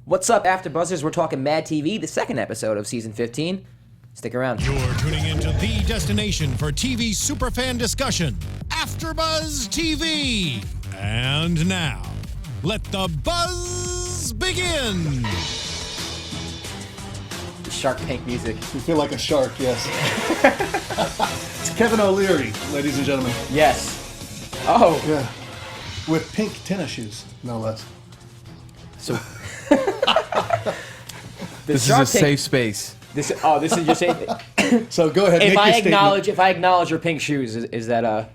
What's up, AfterBuzzers? We're talking MadTV, the second episode of season 15. Stick around. You're tuning into the destination for TV superfan discussion, AfterBuzz TV. And now, let the buzz begin. The shark tank music. You feel like a shark, yes. It's Kevin O'Leary, ladies and gentlemen. Yes. Oh. Yeah. With pink tennis shoes, no less. So. This is a safe space. This is your safe. So go ahead. If I acknowledge your pink shoes, is that a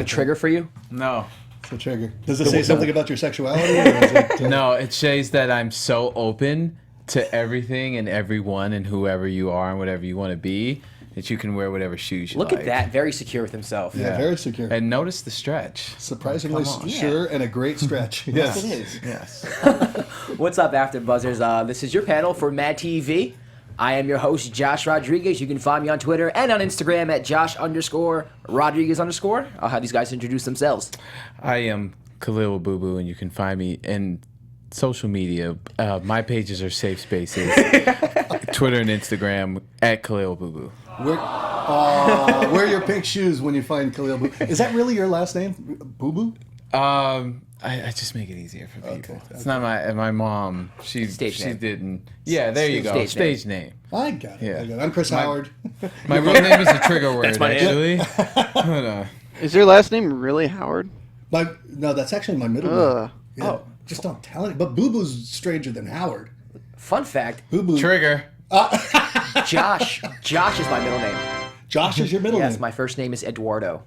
trigger for you? No. It's a trigger. Does it say something about your sexuality? Or is it, No, it says that I'm so open to everything and everyone and whoever you are and whatever you want to be that you can wear whatever shoes you Look like. at that. Very secure with himself. Yeah, very secure. And notice the stretch. Surprisingly sure and a great stretch. Yes, it is. Yes. What's up, AfterBuzzers? This is your panel for MadTV. I am your host, Josh Rodriguez. You can find me on Twitter and on Instagram at Josh_Rodriguez_. I'll have these guys introduce themselves. I am Khaliel Abooboo, and you can find me in social media. My pages are safe spaces. Twitter and Instagram at Khaliel Abooboo. Wear your pink shoes when you find Khaliel Abooboo. Is that really your last name? Booboo? I just make it easier for people. Okay, It's not my mom. She name. didn't. Yeah, there you go. Stage name. I got it. Yeah. I got it. I'm Chris Howard. My real name is a trigger word. That's my actually. But, Is your last name really Howard? No, that's actually my middle name. Yeah. Oh. Just don't tell it. But Boo Boo's stranger than Howard. Fun fact, Boo Boo. trigger. Josh is my middle name. Josh is your middle Yes, name. my first name is Eduardo.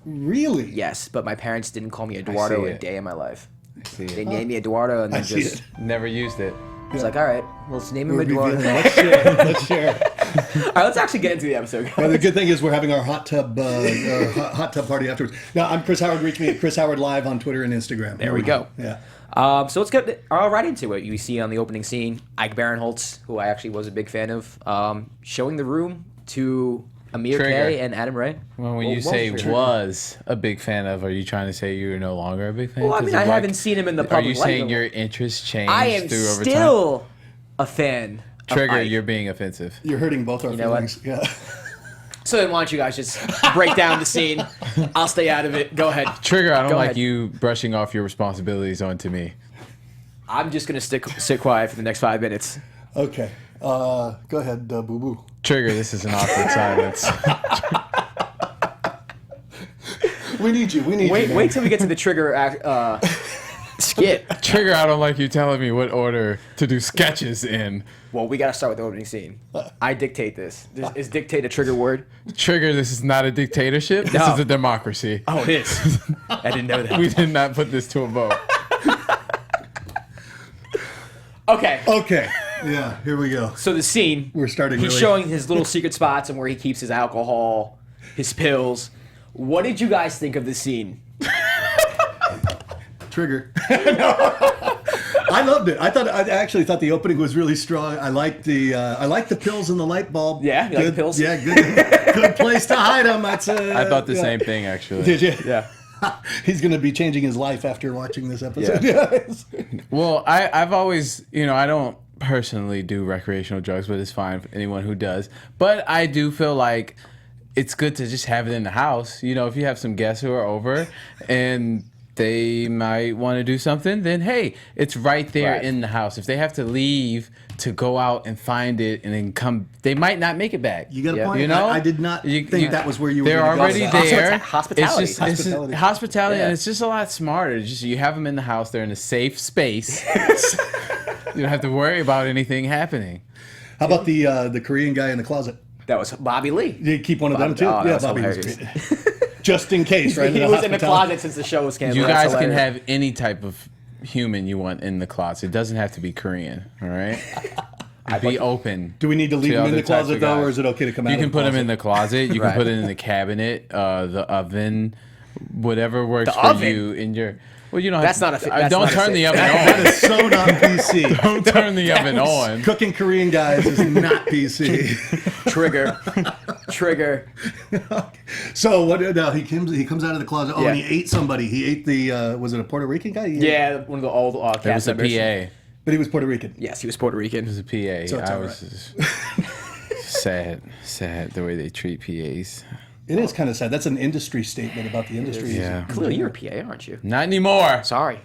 Really? Yes, but my parents didn't call me Eduardo a it. day in my life. See They it. named me Eduardo and I then see just... it. Never used it. It's like, all right, well, let's name him We're Eduardo. revealing. Let's share. Let's share. All right, let's actually get into the episode. Well, the good thing is we're having our hot tub party afterwards. Now, I'm Chris Howard. Reach me at Chris Howard Live on Twitter and Instagram. There we go. Yeah. So let's get right into it. You see on the opening scene, Ike Barinholtz, who I actually was a big fan of, showing the room to Amir Trigger. K and Adam Ray. Well, when Well, you what say was Trigger? was a big fan of, are you trying to say you're no longer a big fan? Well, I 'Cause mean, of I like- haven't seen him in the Are public you light. saying your interest changed I am through over time? still a fan of Trigger, Ike. you're being offensive. You're hurting both our know what? feelings. Yeah. So then why don't you guys just break down the scene? I'll stay out of it. Go ahead. Trigger, I don't Go like ahead. you brushing off your responsibilities onto me. I'm just going to sit quiet for the next 5 minutes. Okay. Go ahead, Boo Boo. Trigger, this is an awkward silence. We need you. We need you. man. Wait till we get to the Trigger skit. Trigger, I don't like you telling me what order to do sketches in. Well, we got to start with the opening scene. I dictate this. Is dictate a trigger word? Trigger, this is not a dictatorship. This No. is a democracy. Oh, it is. I didn't know that. We did not put this to a vote. Okay. Okay. Yeah, here we go. So the scene. We're starting He's really- showing his little secret spots and where he keeps his alcohol, his pills. What did you guys think of the scene? Trigger. I loved it. I actually thought the opening was really strong. I liked the pills and the light bulb. Yeah, you like the Good- pills? Yeah, good place to hide them. That's I thought the yeah. same thing, actually. Did you? Yeah. He's going to be changing his life after watching this episode. Yeah. Well, I've always, I don't personally do recreational drugs, but it's fine for anyone who does. But I do feel like it's good to just have it in the house. If you have some guests who are over and they might want to do something, then hey, it's right there Right. in the house. If they have to leave to go out and find it and then come, they might not make it back. You got a Yeah. point. You know? I did not think that was where you were They're gonna go already with that. there. Hospitality. It's just Hospitality. hospitality, Yeah. and it's just a lot smarter. Just you have them in the house; they're in a safe space. You don't have to worry about anything happening. How about the Korean guy in the closet? That was Bobby Lee. You keep one of them too? Oh, that yeah, was Bobby was hilarious. great. Just in case, right? He was in the hospitality. closet since the show was canceled. You That's guys can hilarious. have any type of human you want in the closet. It doesn't have to be Korean. All right. Be open. Do we need to leave him in other the types closet of though, guys. or is it okay to come out? You can of the put them closet? in the closet. You Right. can put it in the cabinet, the oven, whatever works The for oven? you in your. Well, you don't. That's have not to, a- that's don't not a turn safe- the oven That on. is so not PC. Don't turn the oven on. Cooking Korean guys is not PC. Trigger. So what? No, he comes out of the closet. Oh, Yeah. and he ate somebody. He ate the. Was it a Puerto Rican guy? Yeah, one of the old It cast was a members. PA. But he was Puerto Rican. Yes, he was Puerto Rican. He was a PA. So it's I all was just sad the way they treat PAs. It is kind of sad. That's an industry statement about the industry. Yeah. Clearly, you're a PA, aren't you? Not anymore. Sorry.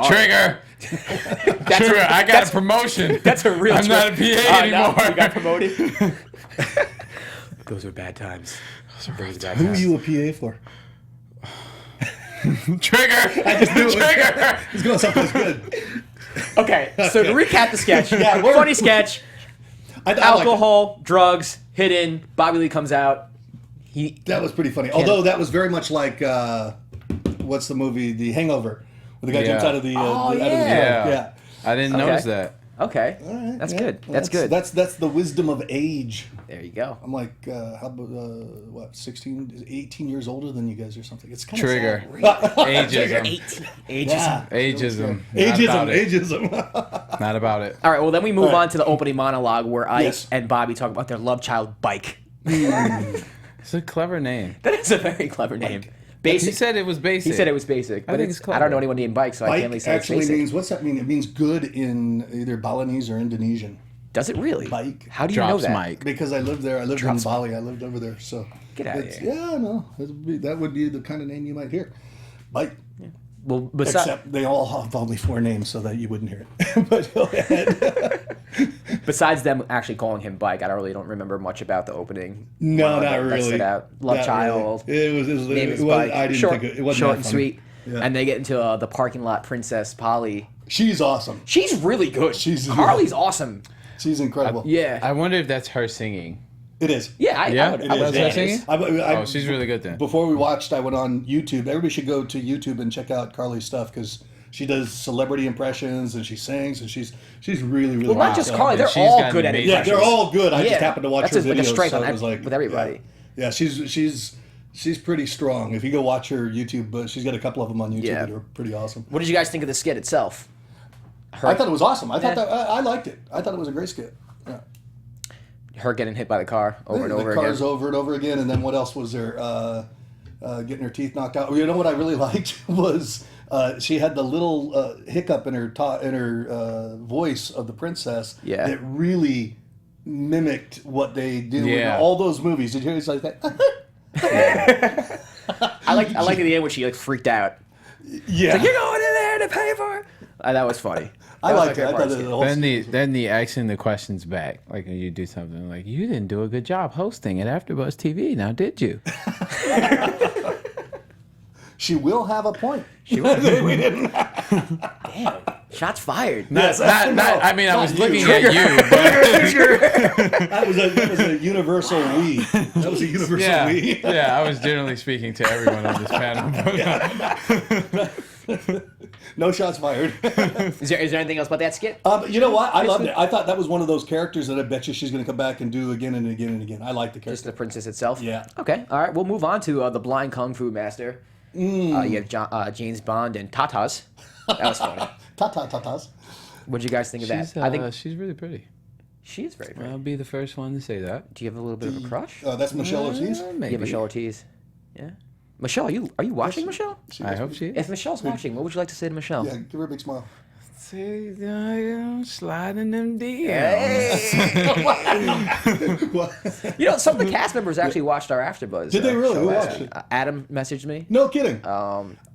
Trigger. Trigger. I got a promotion. That's a real. I'm not a PA anymore. No, you got promoted. Those are bad times. Who are you a PA for? Trigger. I just knew it. Trigger. He's going someplace good. Okay, so to recap the sketch. Yeah, funny sketch. I like Alcohol, drugs, hidden. Bobby Lee comes out. that was pretty funny. Although that was very much like what's the movie, The Hangover, where the guy jumps out of the. Oh, out of the yeah. yeah. I didn't notice that. Okay, Right, that's yeah. good. That's good. That's the wisdom of age. There you go. I'm like, how about, what, 16, 18 years older than you guys or something? It's kind Trigger. of sad. Ageism. Ageism. Ageism. Not about it. Ageism. Not about it. All right, well, then we move All right. on to the opening monologue where Ike Yes. and Bobby talk about their love child, Bike. It's a clever name. That is a very clever name. He Basic. said it was basic. He said it was basic, but think it's I don't clever. know anyone named Bike, so I can't really Bike say it's actually basic. means, what's that mean? It means good in either Balinese or Indonesian. Does it really? Bike. How do you know Drops that? Mike. Because I lived there. I lived in Bali. I lived over there. So Get outta it's- here. Yeah, no. That would be the kind of name you might hear. Bike. Well, Except they all have only 4 names so that you wouldn't hear it. But go ahead. besides them actually calling him Bike, I really don't remember much about the opening. No, monologue not that really. stood out. Love Not child. really. It was Name is I Bike. didn't Short, think it wasn't short that and funny. sweet. Yeah. And they get into the parking lot princess Polly. She's awesome. She's really good. Carly's awesome. She's incredible. Yeah. I wonder if that's her singing. It is. Yeah, I Yeah? would, It I would is. say That's her it is. singing? I, Oh, she's really good then. Before we watched, I went on YouTube. Everybody should go to YouTube and check out Carly's stuff because she does celebrity impressions and she sings and she's really Well, not just Carly, they're She's all got good at amazing- Yeah, impressions. they're all good. I Yeah, just happened to watch that's her just like a videos, strength so on it was like with everybody. Yeah, she's pretty strong. If you go watch her YouTube, but she's got a couple of them on YouTube Yeah. that are pretty awesome. What did you guys think of the skit itself? I thought it was awesome. I thought Yeah. I liked it. I thought it was a great skit. Yeah. Her getting hit by the car over and over the cars again. over and over again, and then what else was there? Getting her teeth knocked out. You know what I really liked was she had the little hiccup in her voice of the princess. Yeah. That really mimicked what they do in Yeah. all those movies. Did you hear it's like that? I like at the end when she like freaked out. Yeah. Like, you're going in there to pay for it. That was funny. I That was liked my it. I favorite thought part of the the whole Then the asking the questions back, like when you do something like you didn't do a good job hosting at AfterBuzz TV, now did you? She will have a point. She was. Damn. Shots fired. Yes, I mean, I was you. looking at you, but That was a universal we. That was a universal yeah, we. yeah, I was generally speaking to everyone on this panel. No shots fired. Is there anything else about that skit? You know what? I loved it. I thought that was one of those characters that I bet you she's going to come back and do again and again and again. I like the Just character. the princess itself? Yeah. Okay. All right. We'll move on to the blind kung fu master. You have James Bond and Tatas. That was funny. Ta-ta-ta-tas. What did you guys think of that? She's, I think she's really pretty. she is very pretty. I'll be the first one to say that. Do you have a little bit of a crush? That's Michelle Ortiz. Maybe. Yeah, Michelle Ortiz. Yeah. Michelle, are you watching Michelle? I hope she is. If Michelle's watching, what would you like to say to Michelle? Yeah, give her a big smile. Say, sliding them DMs. What? You know, some of the cast members actually watched our AfterBuzz. Did they really? show Who last watched week. it? Adam messaged me. No kidding.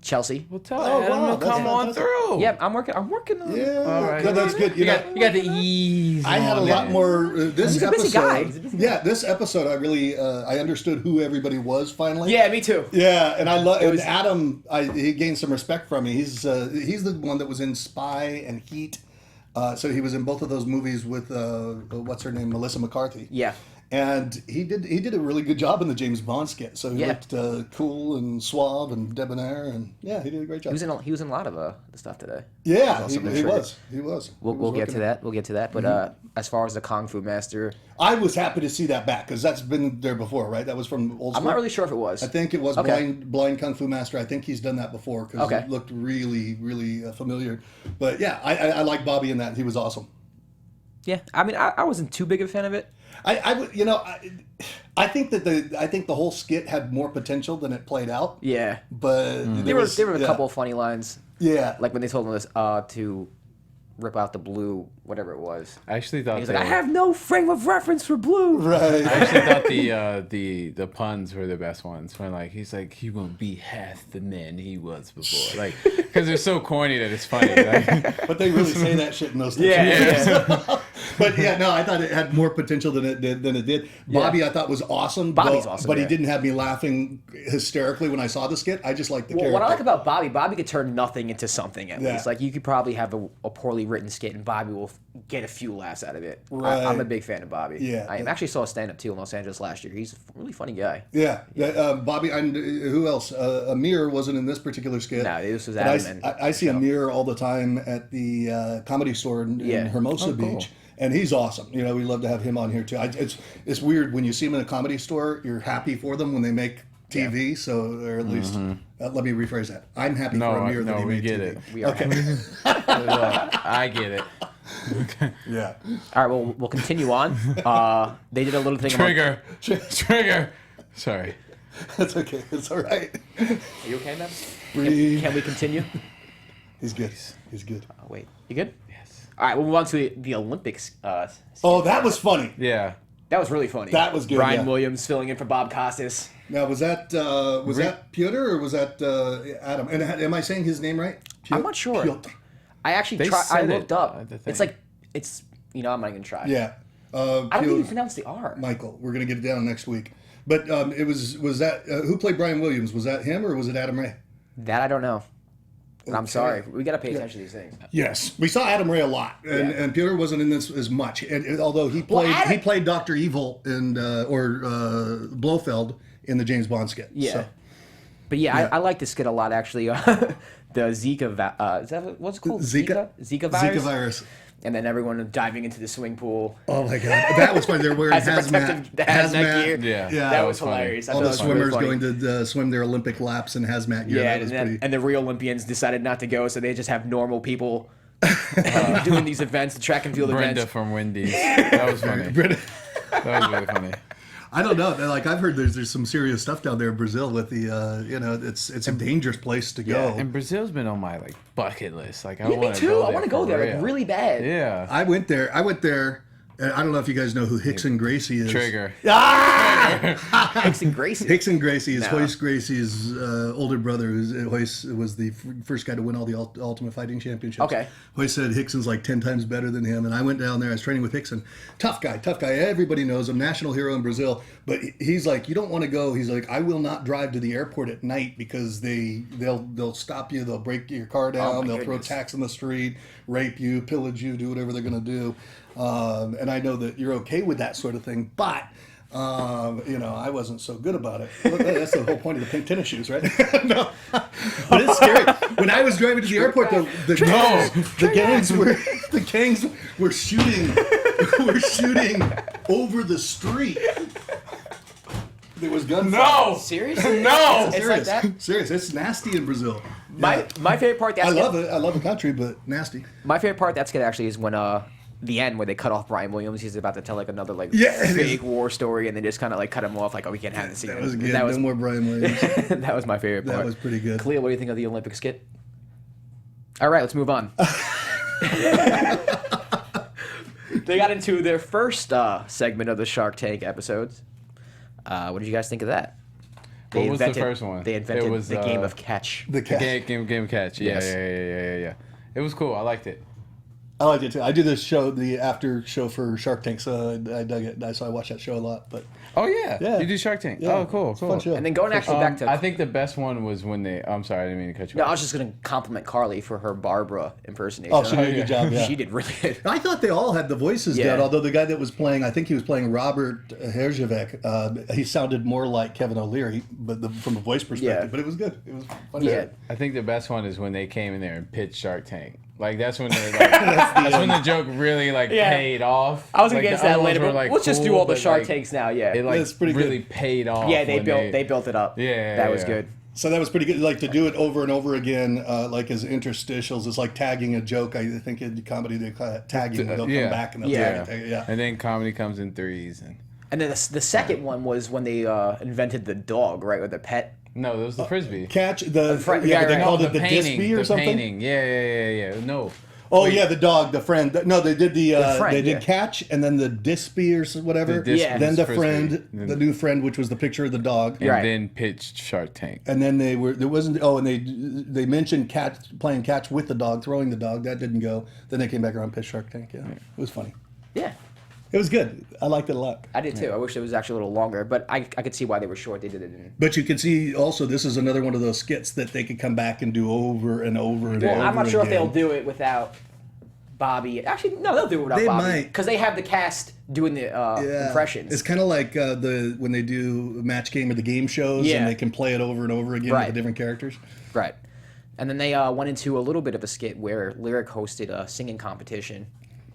Chelsea. Well, tell Oh, Adam wow, to that's come on fantastic. through. Yeah, I'm working on it. Yeah, All right. no, that's good. You know, You got the ease. I had a on lot it. more. This He's a busy episode, guy. He's a busy guy. yeah, this episode, I really, I understood who everybody was finally. Yeah, me too. Yeah, and I love. And was- Adam, he gained some respect from me. He's the one that was in Spy and Heat. So he was in both of those movies with what's her name, Melissa McCarthy. Yeah. And he did a really good job in the James Bond skit. So he Yeah. looked cool and suave and debonair, and yeah, he did a great job. He was in a lot of the stuff today. Yeah, also he been was. He was. We'll get to that. We'll get to that. But as far as the Kung Fu Master, I was happy to see that back because that's been there before, right? That was from old I'm school. not really sure if it was. I think it was Okay. Blind Kung Fu Master. I think he's done that before because Okay. it looked really, really familiar. But yeah, I like Bobby in that. He was awesome. Yeah, I mean, I wasn't too big a fan of it. I think that the whole skit had more potential than it played out. Yeah, But there were a couple of funny lines, Yeah. like when they told him this to rip out the blue, whatever it was. I actually thought He's like, I have no frame of reference for blue. Right. I actually thought the puns were the best ones. When like he's like, he won't be half the man he was before, like because they're so corny that it's funny. Like, But they really say that shit in those Yeah. But yeah, no, I thought it had more potential than it did. Bobby, I thought was awesome. Bobby's but, awesome, but yeah. he didn't have me laughing hysterically when I saw the skit. I just like the Well, character. what I like about Bobby could turn nothing into something at Yeah. least. Like you could probably have a poorly written skit and Bobby will get a few laughs out of it. Right. I'm a big fan of Bobby. Yeah. I actually saw a stand-up too in Los Angeles last year. He's a really funny guy. Yeah, Bobby. And who else? Amir wasn't in this particular skit. No, this was But Adam. I see Amir all the time at the comedy store in Yeah. Hermosa Oh, cool. Beach, and he's awesome. You know, we love to have him on here too. It's weird when you see him in a comedy store. You're happy for them when they make TV. So, or at least let me rephrase that. I'm happy for Amir that he we made get TV. it. We are. I get it. Yeah. All right, well, we'll continue on. They did a little thing. Trigger. Sorry. That's okay. It's all right. Are you okay, man? Breathe. Can we continue? He's good. He's good. Oh, wait, you good? Yes. All right, we'll move on to the Olympics. Oh, that was funny. Yeah. That was really funny. That was good, Brian yeah. Williams filling in for Bob Costas. Now, was that Piotr or was that Adam? And am I saying his name right? I'm not sure. Piotr. I actually They tried. I said it, looked up. the thing. It's like I'm not even gonna try. Yeah. I don't think Piotr you pronounce the R. Michael. We're gonna get it down next week. But it was that who played Brian Williams? Was that him or was it Adam Ray? That I don't know. And I'm Okay. sorry. We gotta pay attention to these things. Yes, we saw Adam Ray a lot, and Piotr wasn't in this as much. Although he played Dr. Evil in Blofeld in the James Bond skit. Yeah. So, But yeah, I like this skit a lot actually. The Zika, is that what's it called? Zika virus. Zika virus. And then everyone diving into the swimming pool. Oh my god, that was funny. They're wearing As a protective hazmat gear. Yeah. Yeah. That was funny. hilarious. I All thought the that was really swimmers funny. going to swim their Olympic laps in hazmat gear. Yeah, that was and, pretty. and the real Olympians decided not to go, so they just have normal people doing these events, the track and field Brenda events. from Wendy's. That was funny. That was really funny. I don't know. Like I've heard, there's some serious stuff down there in Brazil with the, it's a dangerous place to go. And Brazil's been on my like bucket list. Like I Yeah, me want to too. go I there. want to go for there, real. like really bad. Yeah. I went there. And I don't know if you guys know who Hickson Gracie is. Trigger. Hickson Gracie. Hickson Gracie is No. Hoist Gracie's older brother. Hoist was the first guy to win all the Ultimate Fighting Championships. Okay. Hoist said Hickson's like 10 times better than him. And I went down there. I was training with Hickson. Tough guy. Everybody knows him. National hero in Brazil. But he's like, you don't want to go. He's like, I will not drive to the airport at night because they'll stop you. They'll break your car down. They'll throw tax in the street, rape you, pillage you, do whatever they're going to do. And I know that you're okay with that sort of thing, but I wasn't so good about it. That's the whole point of the pink tennis shoes, right? No, but it's scary. When I was driving to the airport, the gangs were shooting over the street. There was gunfire. Seriously? No. It's like that? Serious. It's nasty in Brazil. My favorite part. I love it. I love the country, but nasty. My favorite part that's good actually is when the end where they cut off Brian Williams. He's about to tell like another like fake war story, and they just kind of like cut him off like, oh, we can't have this again. That was good. That was No more Brian Williams. that was my favorite part. That was pretty good. Khaliel, what do you think of the Olympic skit? All right, let's move on. They got into their first segment of the Shark Tank episodes. What did you guys think of that? What was the first one? They invented It was, the game of catch. The cat. Game catch. Yeah, Yes. yeah. It was cool. I liked it. I liked it too. I do this show, the after show for Shark Tank, so I dug it. So I watch that show a lot. But Oh yeah. Yeah. You do Shark Tank. Yeah. Oh, cool. It's a fun show. And then going actually back to I think the best one was when they. I'm sorry, I didn't mean to cut you no, I off. was just gonna compliment Carly for her Barbara impersonation. Oh, she did a good job. Yeah. She did really good. I thought they all had the voices Yeah. good. Although the guy that was playing, I think he was playing Robert Herjavec. He sounded more like Kevin O'Leary, but from a voice perspective. Yeah. But it was good. It was fun. Yeah. I think the best one is when they came in there and pitched Shark Tank. Like that's when they that's when the joke really like Yeah. paid off. I was gonna Like, get to the that other later, ones but were, like, let's just do cool, all the but, Shark like, Tanks now. Yeah, It like That's pretty good. really paid off. yeah, they when built it up. Yeah, that was yeah. good. So that was pretty good. Like to do it over and over again, like as interstitials, it's like tagging a joke. I think in comedy they call it tagging. They'll Yeah. come back and they'll Yeah. tag it. Yeah. And then comedy comes in threes. And then the second one was when they invented the dog, right, with the pet. No, that was the frisbee. Catch the front- yeah, yeah, but they right. called No, it the painting, Dispy or the something. painting. Yeah. No. Oh yeah, the dog, the friend. No, they did the friend, they did yeah. Catch, and then the Dispy or whatever. The Dispy Yeah. Then the Frisbee. friend, the new friend, which was the picture of the dog. And Right. then pitched Shark Tank. And then there wasn't. Oh, and they mentioned playing catch with the dog, throwing the dog. That didn't go. Then they came back around, pitched Shark Tank. Yeah, it was funny. Yeah, It was good. I liked it a lot. I did too. I wish it was actually a little longer, but I could see why they were short. They did it in. But you can see also this is another one of those skits that they could come back and do over and over and over. Well, I'm not sure if again. they'll do it without Bobby. Actually, no, they'll do it without They Bobby might. because they have the cast doing the Yeah. impressions. It's kind of like when they do match game or the game shows, Yeah. and they can play it over and over again Right. with the different characters. Right. And then they went into a little bit of a skit where Lyric hosted a singing competition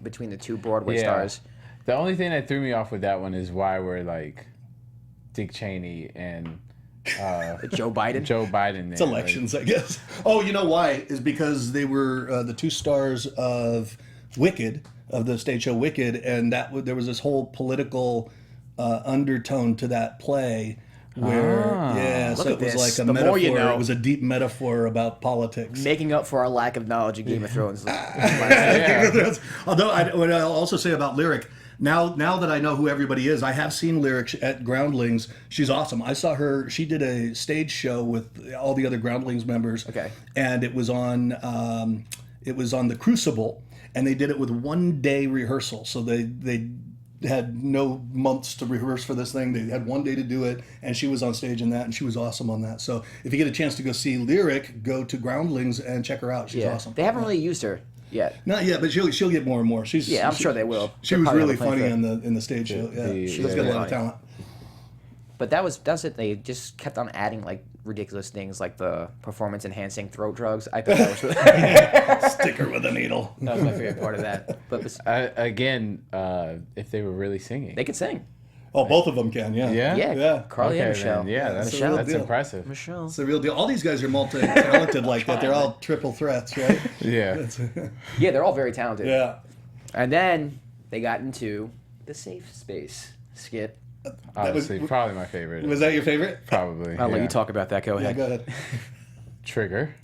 between the two Broadway stars. The only thing that threw me off with that one is why we're like Dick Cheney and Joe Biden. Joe Biden. It's elections, I guess. Oh, you know why? Is because they were the two stars of Wicked, of the stage show Wicked, and there was this whole political undertone to that play. Where so Look it at was this. like a The metaphor. more you know. It was a deep metaphor about politics. Making up for our lack of knowledge of Game of Thrones. Although what I'll also say about Lyric, now that I know who everybody is, I have seen Lyric at Groundlings. She's awesome. I saw her. She did a stage show with all the other Groundlings members. Okay. And it was on the Crucible, and they did it with 1 day rehearsal. So they had no months to rehearse for this thing. They had 1 day to do it, and she was on stage in that, and she was awesome on that. So if you get a chance to go see Lyric, go to Groundlings and check her out. She's awesome. They haven't really used her yet. Not yet, but she'll get more and more. I'm sure they will. She They're was probably really on the funny plane in the stage show. Yeah, she's got a really lot of funny. talent. But that's it. They just kept on adding like ridiculous things like the performance enhancing throat drugs. I thought that was really Stick her with a needle. that was my favorite part of that. But Again, if they were really singing. they could sing. Oh, both of them can. Yeah. Yeah? Yeah, Carly and Okay, Michelle. then, yeah, that's a Michelle. real that's deal. impressive. Michelle. It's the real deal. All these guys are multi-talented like that. They're all triple threats, right? Yeah. Yeah, they're all very talented. Yeah. And then they got into the safe space skit. Obviously, probably my favorite. Was that your favorite? Probably. I'll let yeah. you talk about that. Go Yeah, ahead. go ahead. Trigger.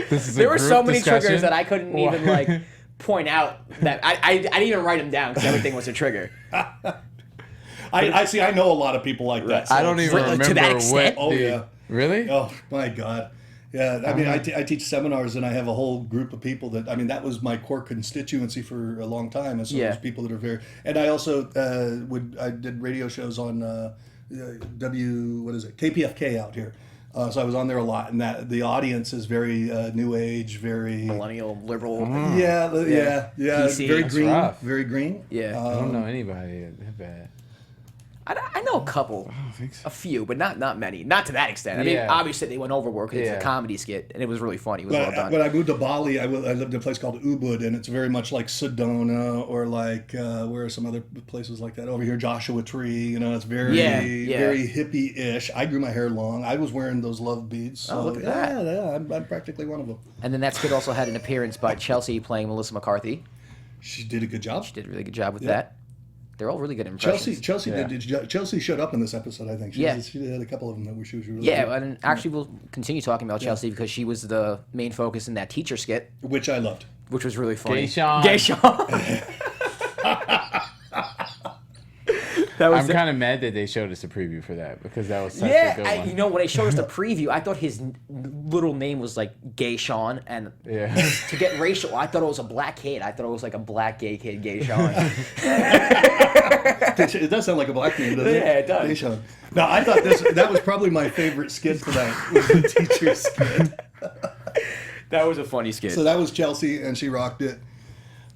This is There a were group so many discussion. triggers that I couldn't even like point out that I didn't even write them down because everything was a trigger. I see. I know a lot of people like that. I don't even To that remember extent? what. Oh, the- yeah. Really? Oh my God. Yeah, I mean, I teach seminars, and I have a whole group of people that, I mean, that was my core constituency for a long time. And so Yeah. there's people that are very, and I also I did radio shows on KPFK out here. So I was on there a lot, and that the audience is very new age, very Millennial, liberal. yeah, PC. very That's green, rough. very green. Yeah. I don't know anybody that bad. I know a couple, a few, but not many. Not to that extent. I mean, Yeah. obviously they went overboard because it's Yeah. a comedy skit, and it was really funny. It was well But done. when I moved to Bali, I lived in a place called Ubud, and it's very much like Sedona or like where are some other places like that over here, Joshua Tree. You know, it's very Yeah. very hippie-ish. I grew my hair long. I was wearing those love beads. So, look at that. Yeah, I'm practically one of them. And then that skit also had an appearance by Chelsea playing Melissa McCarthy. She did a good job. Did a really good job with that. They're all really good impressions. Chelsea showed up in this episode. I think. She had a couple of them that she was really Yeah, good, and actually we'll continue talking about Chelsea because she was the main focus in that teacher skit, which I loved. which was really funny. Gay Sean. Gay Sean. That was I'm kind of mad that they showed us a preview for that because that was such a yeah, good one. you know, when they showed us the preview, I thought his little name was like Gay Sean, and Yeah. to get racial, I thought it was a black kid. I thought it was like a black gay kid, Gay Sean. It does sound like a black name, doesn't it? Yeah, it does. Deshaun. No, I thought that was probably my favorite skit tonight. Was the teacher skit. That was a funny skit. So that was Chelsea, and she rocked it.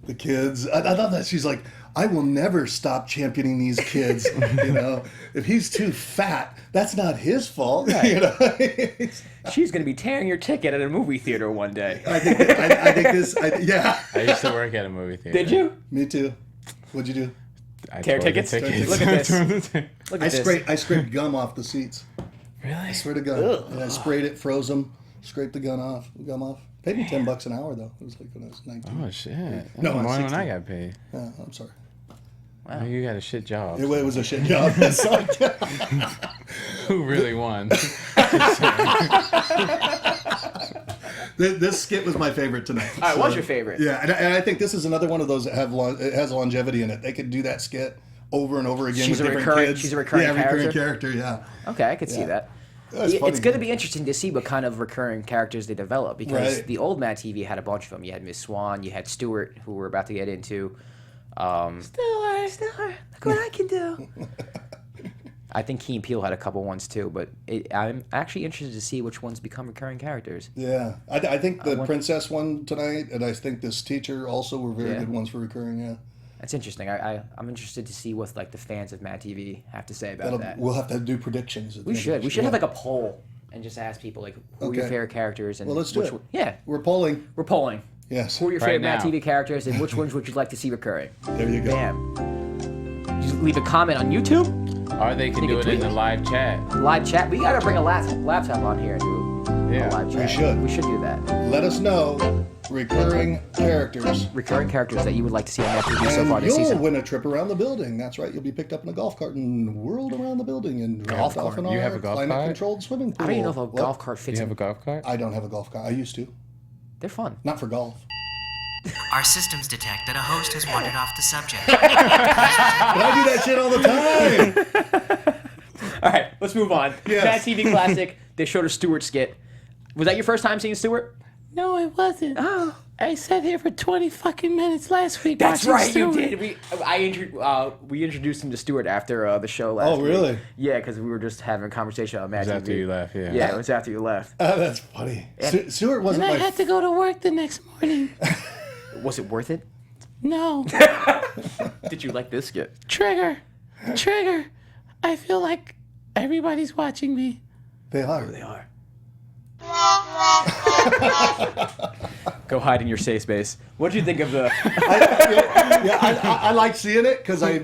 The kids. I thought that she's like, I will never stop championing these kids. You know, if he's too fat, that's not his fault. You know. She's gonna be tearing your ticket at a movie theater one day. I think this. Yeah. I used to work at a movie theater. Did you? Me too. What'd you do? I Tear tore the tickets? Look at this. Look at this. I scraped gum off the seats. Really? I swear to God. And I sprayed it, froze them, scraped the gum off. Paid me $10 an hour though. It was like when I was 19. Oh shit! No, More I'm than I 16. got paid. I'm sorry. Oh, you got a shit job. It was a shit job. Who really won? This skit was my favorite tonight. All right, what's your favorite? Yeah, and I think this is another one of those that it has longevity in it. They could do that skit over and over again with different kids. She's a recurring character? recurring character, yeah. Okay, I could see that. That's funny. It's going to be interesting to see what kind of recurring characters they develop because the old MadTV had a bunch of them. You had Miss Swan, you had Stewart, who we're about to get into. Stewart, look what I can do. I think Key and Peele had a couple ones too, but I'm actually interested to see which ones become recurring characters. Yeah, I think the princess one tonight, and I think this teacher also were very good ones for recurring. Yeah, that's interesting. I'm interested to see what like the fans of MadTV have to say about that. We'll have to do predictions. We should have like a poll and just ask people like who are your favorite characters and let's do it. Yeah, we're polling. Yes. Who are your favorite MadTV characters and which ones would you like to see recurring? There you go. Bam. Just leave a comment on YouTube. Or they can do it in the live chat. Live chat. We gotta bring a laptop on here and do a live chat. We should do that. Let us know recurring characters. Recurring characters that you would like to see on MadTV so far this season. You'll win a trip around the building. That's right. You'll be picked up in a golf cart and whirled around the building and golf cart. You have a golf cart? Climate-controlled swimming pool. I don't even know if a golf cart fits. You have a golf cart? I don't have a golf cart. I used to. They're fun. Not for golf. Our systems detect that a host has wandered off the subject. But I do that shit all the time. All right, let's move on. Yes. MadTV classic. They showed a Stewart skit. Was that your first time seeing Stewart? No, it wasn't. Oh. I sat here for 20 fucking minutes last week. That's right, Stewart. you did. We introduced him to Stewart after the show last week. Oh, really? Yeah, because we were just having a conversation on MadTV. It was after you left, yeah. Yeah, it was after you left. That's funny. Stewart wasn't And I my... had to go to work the next morning. Was it worth it? No. Did you like this skit? Trigger. I feel like everybody's watching me. They are. They are. Go hide in your safe space. What did you think of the... I like seeing it because I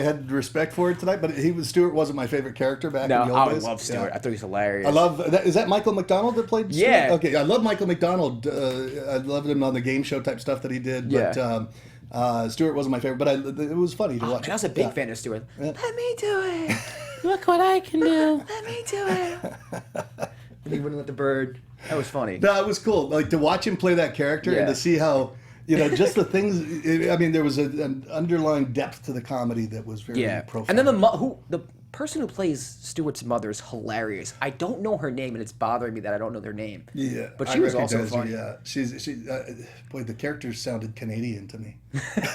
had respect for it tonight, but Stewart wasn't my favorite character back in the old days. I love Stewart. I thought he was hilarious. I love... Is that Michael McDonald that played Stewart? Yeah. Okay, I love Michael McDonald. I loved him on the game show type stuff that he did, but Stewart wasn't my favorite, but it was funny to watch. I was a big fan of Stewart. Let me do it. Look what I can do. Let me do it. And he went with the bird. That was funny. No, it was cool. Like to watch him play that character and to see how, just the things. There was an underlying depth to the comedy that was very profound. And then the person who plays Stewart's mother is hilarious. I don't know her name, and it's bothering me that I don't know their name. Yeah, but she was also recognize her, funny. Yeah, boy, the character sounded Canadian to me.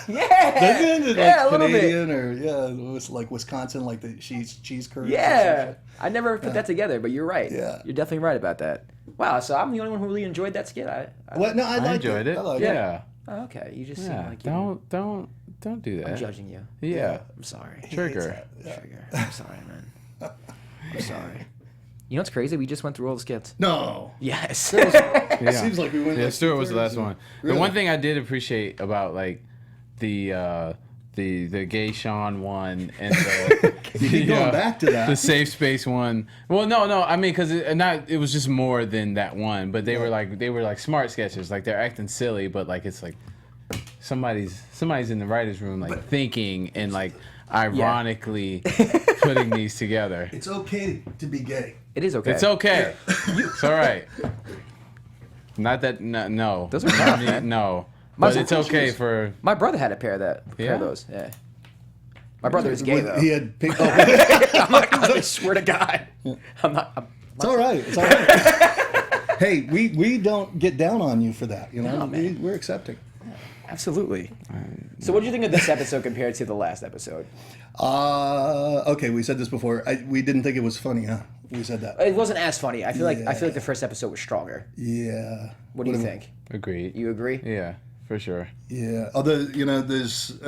Yeah, Doesn't it? a little Canadian bit. Or it was like Wisconsin, like the cheese curds. Yeah, I never put that together, but you're right. Yeah, you're definitely right about that. Wow, so I'm the only one who really enjoyed that skit. I enjoyed it. I liked it. Oh, okay, you just seem like don't do that. I'm judging you. Yeah. I'm sorry. Trigger. I'm sorry, man. I'm sorry. You know what's crazy? We just went through all the skits. No. Yes. It seems like we went. Yeah, like Stewart was the last one. Really? The one thing I did appreciate about like the gay Sean one and the You keep going back to that. the safe space one. Well, no. I mean, because it was just more than that one. But they were like smart sketches. Like they're acting silly, but like it's like somebody's in the writers' room like thinking and like ironically putting these together. It's okay to be gay. It is okay. It's okay. It's all right. Not that no. Those are tough, man. No. But it's okay for... My brother had a pair of those. Yeah. My brother is gay though. He had pink. I swear to God. It's all right. It's all right. Hey, we don't get down on you for that. No, man. We're accepting. Absolutely. So what do you think of this episode compared to the last episode? Okay, we said this before. We didn't think it was funny, huh? We said that. It wasn't as funny. I feel like the first episode was stronger. Yeah. What do you think? Agreed. You agree? Yeah, for sure. Yeah. Although, there's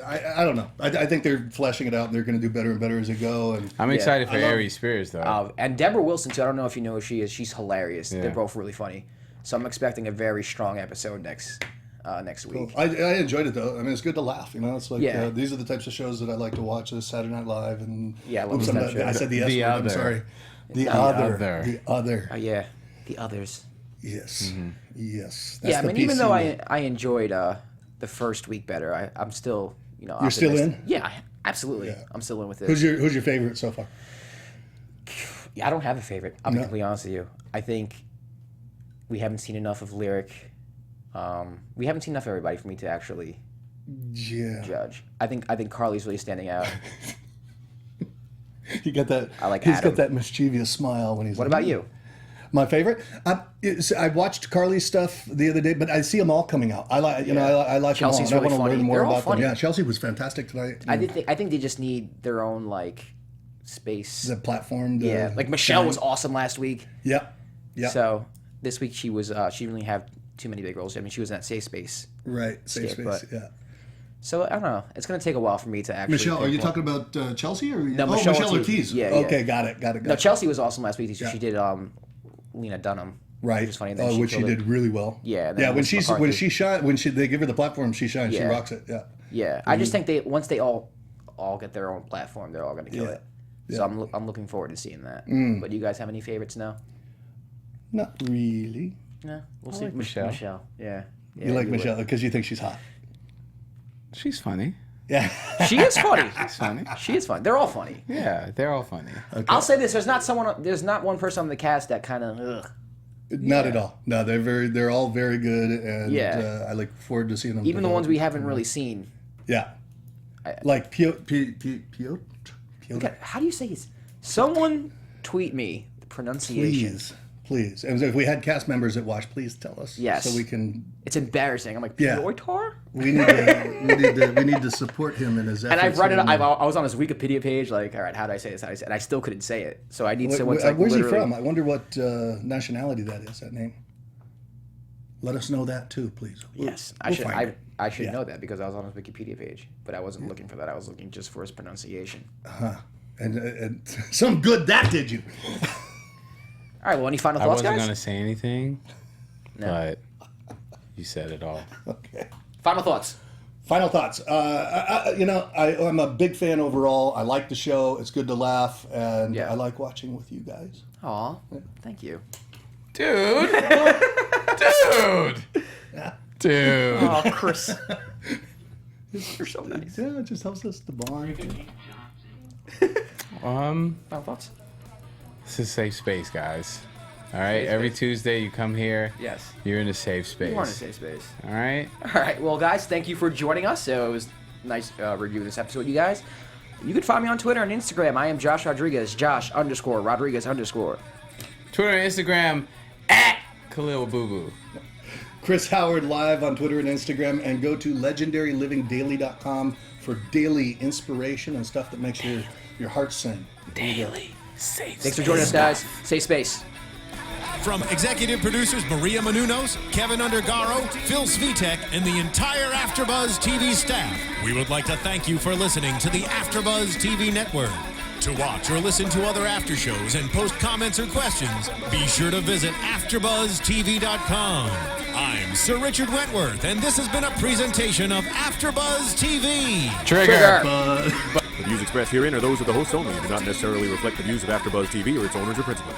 I don't know. I think they're fleshing it out and they're going to do better and better as they go. And I'm excited for Aries Spears though. And Deborah Wilson too. I don't know if you know who she is. She's hilarious. Yeah. They're both really funny. So I'm expecting a very strong episode next week. Cool. I enjoyed it though. I mean, it's good to laugh. It's like these are the types of shows that I like to watch. This Saturday Night Live and I love those type of shows. I said the S The word. I'm Other. sorry. The other. The other. Oh yeah, the others. Yes. Mm-hmm. Yes. Yeah, I mean, even though I enjoyed the first week better, I'm still You're still in? Yeah, absolutely. Yeah. I'm still in with it. Who's your favorite so far? Yeah, I don't have a favorite. I'm completely honest with you. I think we haven't seen enough of Lyric. We haven't seen enough of everybody for me to actually judge. I think Carly's really standing out. You got that. I like He's Adam. got that mischievous smile when he's. What like, about you? My favorite. I watched Carly's stuff the other day, but I see them all coming out. I like, I like Chelsea's them all. really I want to funny. learn more They're all about them. funny. Yeah, Chelsea was fantastic tonight. I think they just need their own like space. The platform. Like Michelle was awesome last week. Yeah. Yeah. So this week she was she didn't really have too many big roles. I mean, she was in that safe space. Right. Safe skit, space. but- Yeah. So I don't know. It's gonna take a while for me to actually. Michelle, are you pinpoint- talking about Chelsea or No, Michelle Michelle Ortiz? Ortiz. Yeah, Okay, yeah. got it. No, Chelsea was awesome last week. She did Lena Dunham. Right. Which is funny. Then Which she killed did it. really well. Yeah, and then Yeah. When Melissa she's when McCarthy. she shine they give her the platform, she shines. She Yeah. rocks it. Yeah. Yeah, I just think once they all get their own platform, they're all gonna kill it. Yeah. So I'm looking forward to seeing that. But do you guys have any favorites now? Not really. No, we'll see. like Michelle. Michelle, yeah. You like Michelle because you think she's hot. She's funny. Yeah. She is funny. She's funny. She is funny. They're all funny. Yeah, they're all funny. I'll say this: there's not one person on the cast that kind of. Not at all. No, they're all very good, and Yeah. I look forward to seeing them. Even the ones develop. we haven't really seen. Yeah. Like Piotr. Okay, how do you say his? Someone tweet me the pronunciation. Please. And if we had cast members that watch, please tell us. Yes. So we can. It's embarrassing. I'm like, Yeah. Piotr? We need to support him in his efforts. And I've read it. I was on his Wikipedia page. Like, all right, how do I say this? How do I say it? And I still couldn't say it. So I need someone to like. Where's he literally- from? I wonder what nationality that is. That name. Let us know that too, please. Yes, We'll find it. I should Yeah. know that because I was on his Wikipedia page, but I wasn't looking for that. I was looking just for his pronunciation. And some good that did you. All right. Well, any final I thoughts, wasn't guys? gonna say anything, No. but you said it all. Okay. Final thoughts. Final thoughts. I'm a big fan overall. I like the show. It's good to laugh, and Yeah. I like watching with you guys. Aw, thank you. Dude. Dude. Oh, Chris. You're so nice. Yeah, it just helps us to bond. Final thoughts. This is safe space, guys. All right. Every Tuesday you come here. Yes. You're in a safe space. You are in a safe space. All right. All right. Well, guys, thank you for joining us. So it was nice reviewing this episode, you guys. You can find me on Twitter and Instagram. I am Josh Rodriguez. Josh_Rodriguez_. Twitter and Instagram at Khaliel Abooboo. Chris Howard live on Twitter and Instagram, and go to legendarylivingdaily.com for daily inspiration and stuff that makes your heart sing. Daily. Safe. Thanks for joining us, guys. Safe space. From executive producers Maria Menounos, Kevin Undergaro, Phil Svitek, and the entire AfterBuzz TV staff, we would like to thank you for listening to the AfterBuzz TV network. To watch or listen to other after shows and post comments or questions, be sure to visit AfterBuzzTV.com. I'm Sir Richard Wentworth, and this has been a presentation of AfterBuzz TV. Trigger. The views expressed herein are those of the hosts only and do not necessarily reflect the views of AfterBuzz TV or its owners or principals.